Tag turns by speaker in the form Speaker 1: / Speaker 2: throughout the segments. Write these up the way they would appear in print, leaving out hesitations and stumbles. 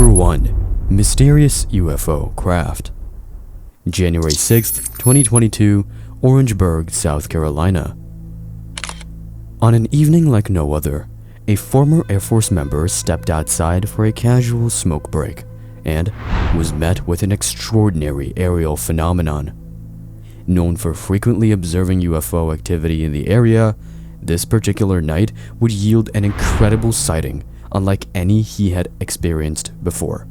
Speaker 1: Number 1. Mysterious UFO Craft. January 6th, 2022, Orangeburg, South Carolina. On an evening like no other, a former Air Force member stepped outside for a casual smoke break and was met with an extraordinary aerial phenomenon. Known for frequently observing UFO activity in the area, this particular night would yield an incredible sighting unlike any he had experienced before.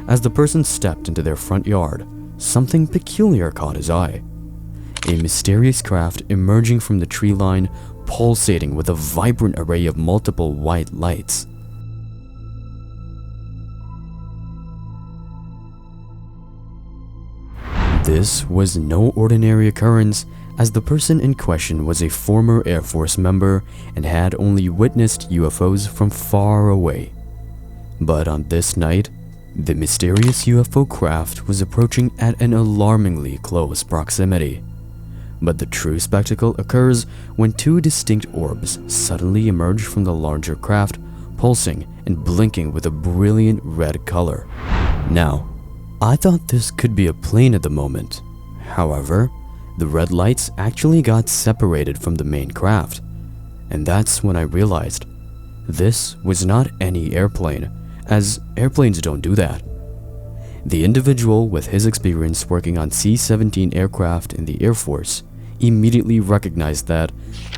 Speaker 1: As the person stepped into their front yard, something peculiar caught his eye. A mysterious craft emerging from the tree line, pulsating with a vibrant array of multiple white lights. This was no ordinary occurrence, as the person in question was a former Air Force member and had only witnessed UFOs from far away. But on this night, the mysterious UFO craft was approaching at an alarmingly close proximity. But the true spectacle occurs when two distinct orbs suddenly emerge from the larger craft, pulsing and blinking with a brilliant red color. Now, I thought this could be a plane at the moment. However, the red lights actually got separated from the main craft, and that's when I realized this was not any airplane, as airplanes don't do that. The individual, with his experience working on C-17 aircraft in the Air Force, immediately recognized that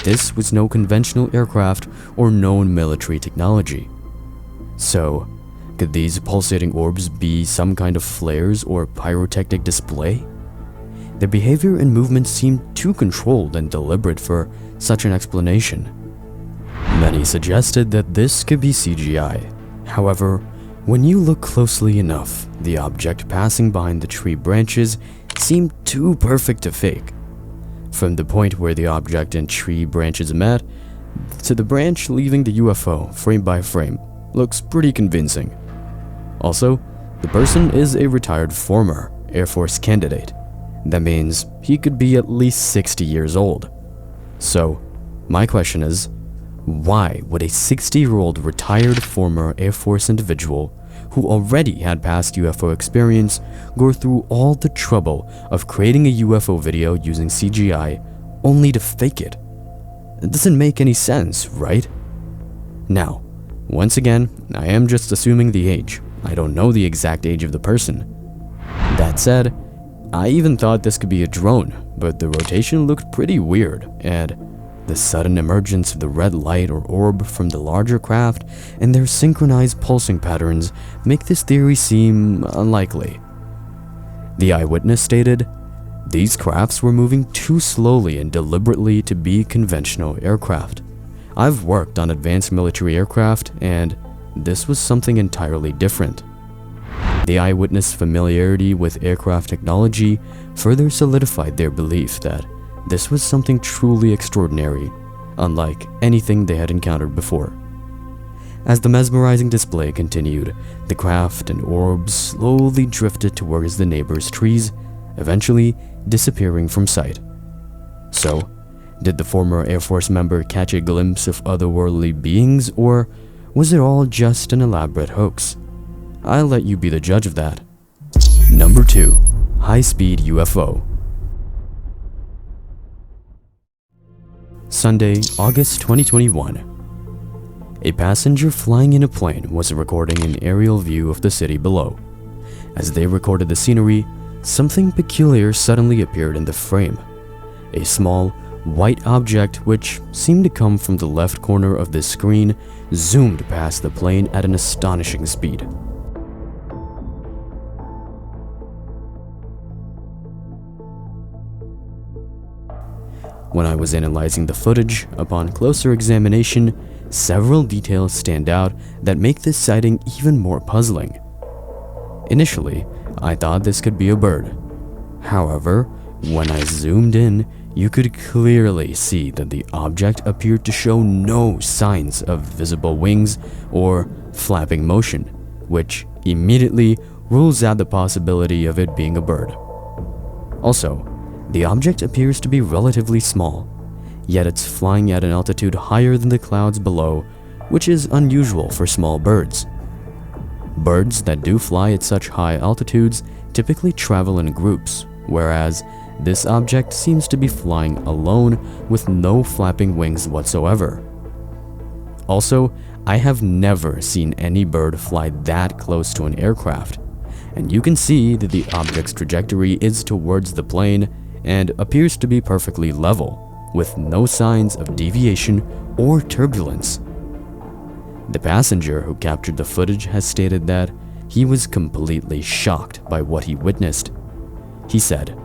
Speaker 1: this was no conventional aircraft or known military technology. So, could these pulsating orbs be some kind of flares or pyrotechnic display? Their behavior and movement seemed too controlled and deliberate for such an explanation. Many suggested that this could be CGI. However, when you look closely enough, the object passing behind the tree branches seemed too perfect to fake. From the point where the object and tree branches met, to the branch leaving the UFO frame by frame, looks pretty convincing. Also, the person is a retired former Air Force candidate. That means he could be at least 60 years old. So, my question is, why would a 60-year-old retired former Air Force individual who already had past UFO experience go through all the trouble of creating a UFO video using CGI only to fake it? It doesn't make any sense, right? Now, once again, I am just assuming the age. I don't know the exact age of the person. That said, I even thought this could be a drone, but the rotation looked pretty weird, and the sudden emergence of the red light or orb from the larger craft and their synchronized pulsing patterns make this theory seem unlikely. The eyewitness stated, "These crafts were moving too slowly and deliberately to be conventional aircraft. I've worked on advanced military aircraft, and this was something entirely different." The eyewitness' familiarity with aircraft technology further solidified their belief that this was something truly extraordinary, unlike anything they had encountered before. As the mesmerizing display continued, the craft and orbs slowly drifted towards the neighbor's trees, eventually disappearing from sight. So, did the former Air Force member catch a glimpse of otherworldly beings, or was it all just an elaborate hoax? I'll let you be the judge of that. Number 2. High-Speed UFO. Sunday, August 2021. A passenger flying in a plane was recording an aerial view of the city below. As they recorded the scenery, something peculiar suddenly appeared in the frame. A small, white object which seemed to come from the left corner of the screen zoomed past the plane at an astonishing speed. When I was analyzing the footage, upon closer examination, several details stand out that make this sighting even more puzzling. Initially, I thought this could be a bird. However, when I zoomed in, you could clearly see that the object appeared to show no signs of visible wings or flapping motion, which immediately rules out the possibility of it being a bird. Also, the object appears to be relatively small, yet it's flying at an altitude higher than the clouds below, which is unusual for small birds. Birds that do fly at such high altitudes typically travel in groups, whereas this object seems to be flying alone with no flapping wings whatsoever. Also, I have never seen any bird fly that close to an aircraft, and you can see that the object's trajectory is towards the plane and appears to be perfectly level, with no signs of deviation or turbulence. The passenger who captured the footage has stated that he was completely shocked by what he witnessed. He said,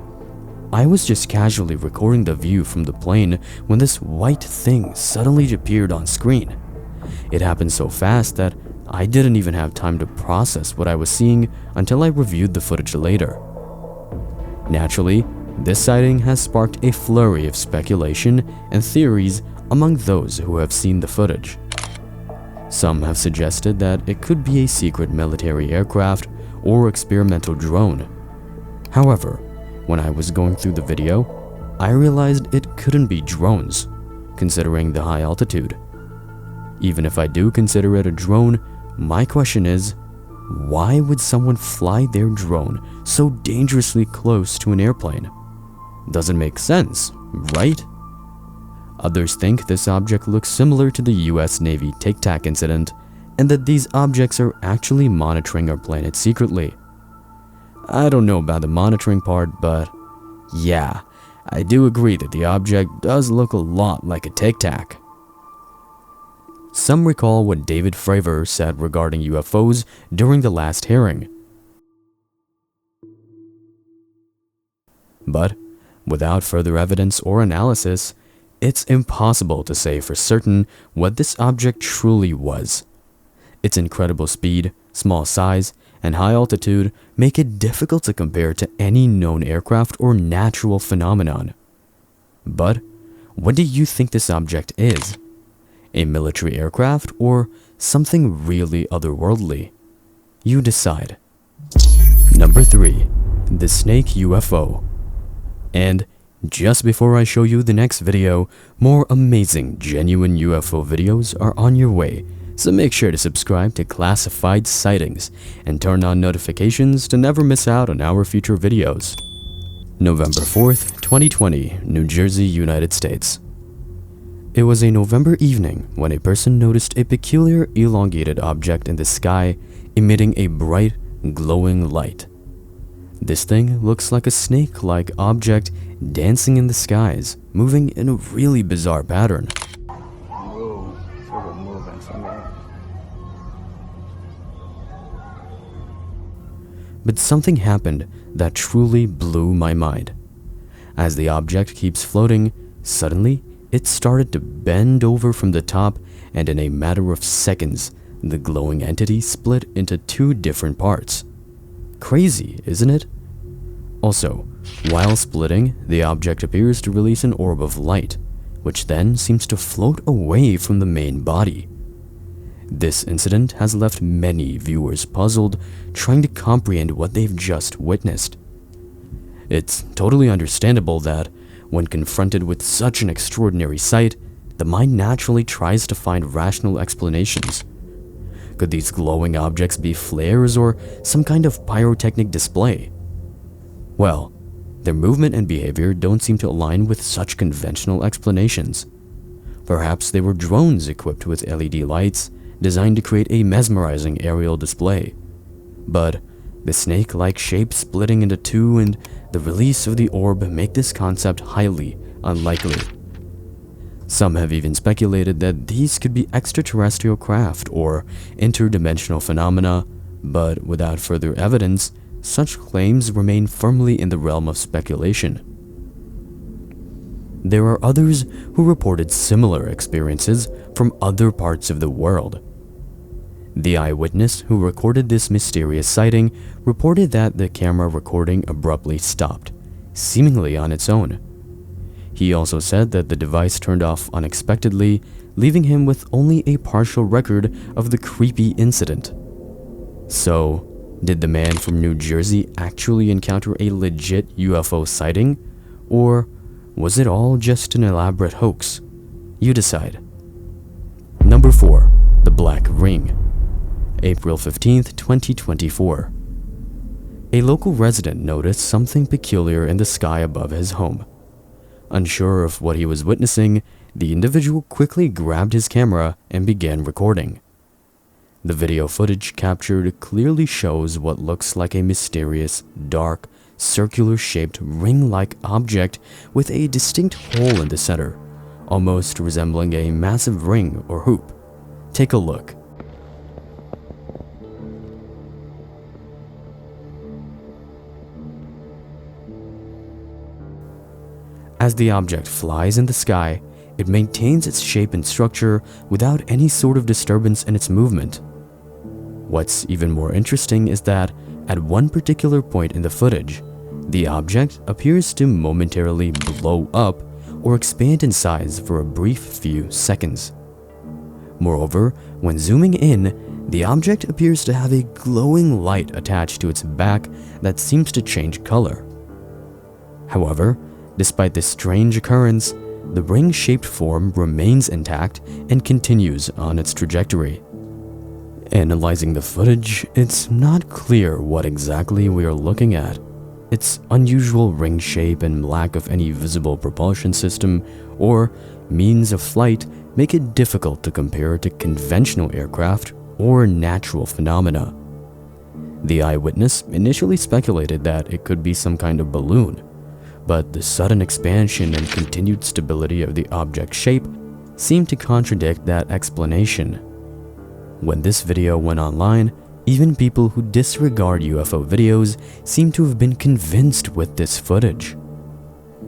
Speaker 1: "I was just casually recording the view from the plane when this white thing suddenly appeared on screen. It happened so fast that I didn't even have time to process what I was seeing until I reviewed the footage later." Naturally, this sighting has sparked a flurry of speculation and theories among those who have seen the footage. Some have suggested that it could be a secret military aircraft or experimental drone. However, when I was going through the video, I realized it couldn't be drones, considering the high altitude. Even if I do consider it a drone, my question is, why would someone fly their drone so dangerously close to an airplane? Doesn't make sense, right? Others think this object looks similar to the US Navy Tic Tac incident, and that these objects are actually monitoring our planet secretly. I don't know about the monitoring part, but yeah, I do agree that the object does look a lot like a Tic Tac. Some recall what David Fravor said regarding UFOs during the last hearing. But without further evidence or analysis, it's impossible to say for certain what this object truly was. Its incredible speed, small size, and high altitude make it difficult to compare to any known aircraft or natural phenomenon. But what do you think this object is? A military aircraft or something really otherworldly? You decide. Number 3. The Snake UFO. And just before I show you the next video, more amazing genuine UFO videos are on your way, so make sure to subscribe to Classified Sightings and turn on notifications to never miss out on our future videos. November 4th, 2020, New Jersey, United States. It was a November evening when a person noticed a peculiar elongated object in the sky emitting a bright, glowing light. This thing looks like a snake-like object dancing in the skies, moving in a really bizarre pattern. But something happened that truly blew my mind. As the object keeps floating, suddenly it started to bend over from the top, and in a matter of seconds, the glowing entity split into 2 different parts. Crazy, isn't it? Also, while splitting, the object appears to release an orb of light, which then seems to float away from the main body. This incident has left many viewers puzzled, trying to comprehend what they've just witnessed. It's totally understandable that, when confronted with such an extraordinary sight, the mind naturally tries to find rational explanations. Could these glowing objects be flares or some kind of pyrotechnic display? Well, their movement and behavior don't seem to align with such conventional explanations. Perhaps they were drones equipped with LED lights, designed to create a mesmerizing aerial display. But the snake-like shape splitting into 2 and the release of the orb make this concept highly unlikely. Some have even speculated that these could be extraterrestrial craft or interdimensional phenomena, but without further evidence, such claims remain firmly in the realm of speculation. There are others who reported similar experiences from other parts of the world. The eyewitness who recorded this mysterious sighting reported that the camera recording abruptly stopped, seemingly on its own. He also said that the device turned off unexpectedly, leaving him with only a partial record of the creepy incident. So, did the man from New Jersey actually encounter a legit UFO sighting? Or was it all just an elaborate hoax? You decide. Number 4. The Black Ring. April 15th, 2024. A local resident noticed something peculiar in the sky above his home. Unsure of what he was witnessing, the individual quickly grabbed his camera and began recording. The video footage captured clearly shows what looks like a mysterious, dark, circular-shaped ring-like object with a distinct hole in the center, almost resembling a massive ring or hoop. Take a look. As the object flies in the sky, it maintains its shape and structure without any sort of disturbance in its movement. What's even more interesting is that at one particular point in the footage, the object appears to momentarily blow up or expand in size for a brief few seconds. Moreover, when zooming in, the object appears to have a glowing light attached to its back that seems to change color. However, despite this strange occurrence, the ring-shaped form remains intact and continues on its trajectory. Analyzing the footage, it's not clear what exactly we are looking at. Its unusual ring shape and lack of any visible propulsion system or means of flight make it difficult to compare to conventional aircraft or natural phenomena. The eyewitness initially speculated that it could be some kind of balloon, but the sudden expansion and continued stability of the object's shape seemed to contradict that explanation. When this video went online, even people who disregard UFO videos seem to have been convinced with this footage.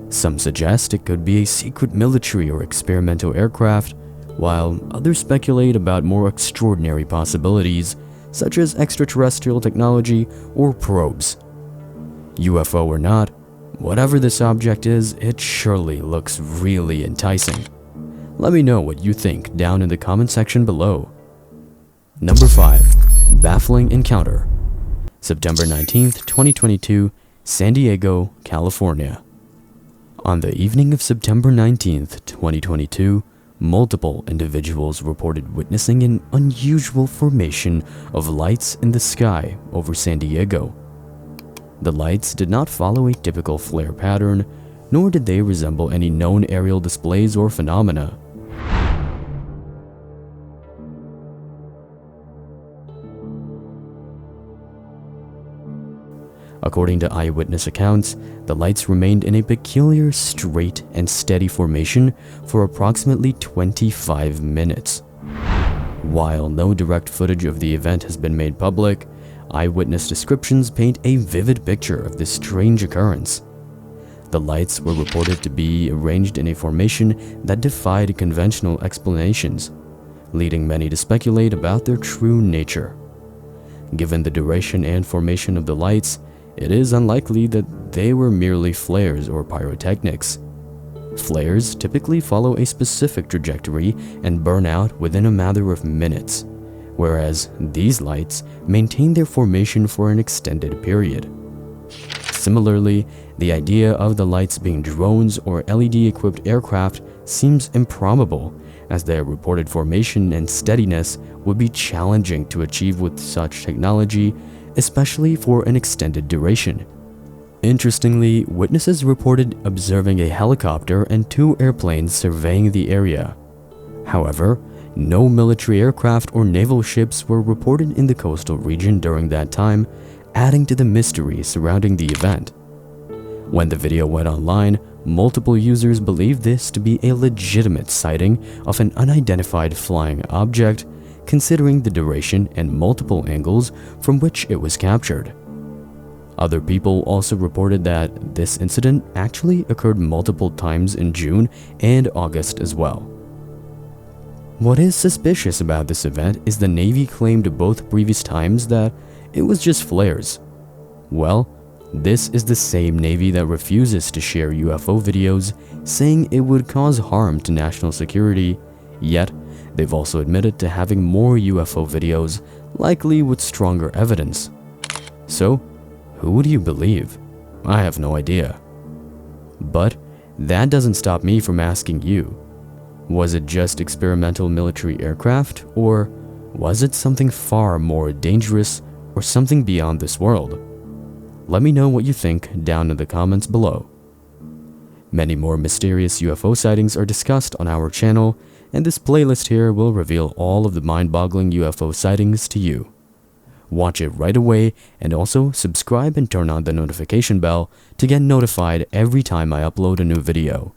Speaker 1: Some suggest it could be a secret military or experimental aircraft, while others speculate about more extraordinary possibilities, such as extraterrestrial technology or probes. UFO or not, whatever this object is, it surely looks really enticing. Let me know what you think down in the comment section below. Number 5. Baffling Encounter. September 19th, 2022, San Diego, California. On the evening of September 19th, 2022, multiple individuals reported witnessing an unusual formation of lights in the sky over San Diego. The lights did not follow a typical flare pattern, nor did they resemble any known aerial displays or phenomena. According to eyewitness accounts, the lights remained in a peculiar straight and steady formation for approximately 25 minutes. While no direct footage of the event has been made public, eyewitness descriptions paint a vivid picture of this strange occurrence. The lights were reported to be arranged in a formation that defied conventional explanations, leading many to speculate about their true nature. Given the duration and formation of the lights, it is unlikely that they were merely flares or pyrotechnics. Flares typically follow a specific trajectory and burn out within a matter of minutes, whereas these lights maintain their formation for an extended period. Similarly, the idea of the lights being drones or LED-equipped aircraft seems improbable, as their reported formation and steadiness would be challenging to achieve with such technology, especially for an extended duration. Interestingly, witnesses reported observing a helicopter and 2 airplanes surveying the area. However, no military aircraft or naval ships were reported in the coastal region during that time, adding to the mystery surrounding the event. When the video went online, multiple users believed this to be a legitimate sighting of an unidentified flying object, considering the duration and multiple angles from which it was captured. Other people also reported that this incident actually occurred multiple times in June and August as well. What is suspicious about this event is the Navy claimed both previous times that it was just flares. Well, this is the same Navy that refuses to share UFO videos, saying it would cause harm to national security, yet they've also admitted to having more UFO videos, likely with stronger evidence. So, who do you believe? I have no idea. But that doesn't stop me from asking you, was it just experimental military aircraft, or Was it something far more dangerous or something beyond this world? Let me know what you think down in the comments below. Many more mysterious UFO sightings are discussed on our channel, and this playlist here will reveal all of the mind-boggling UFO sightings to you. Watch it right away, and also subscribe and turn on the notification bell to get notified every time I upload a new video.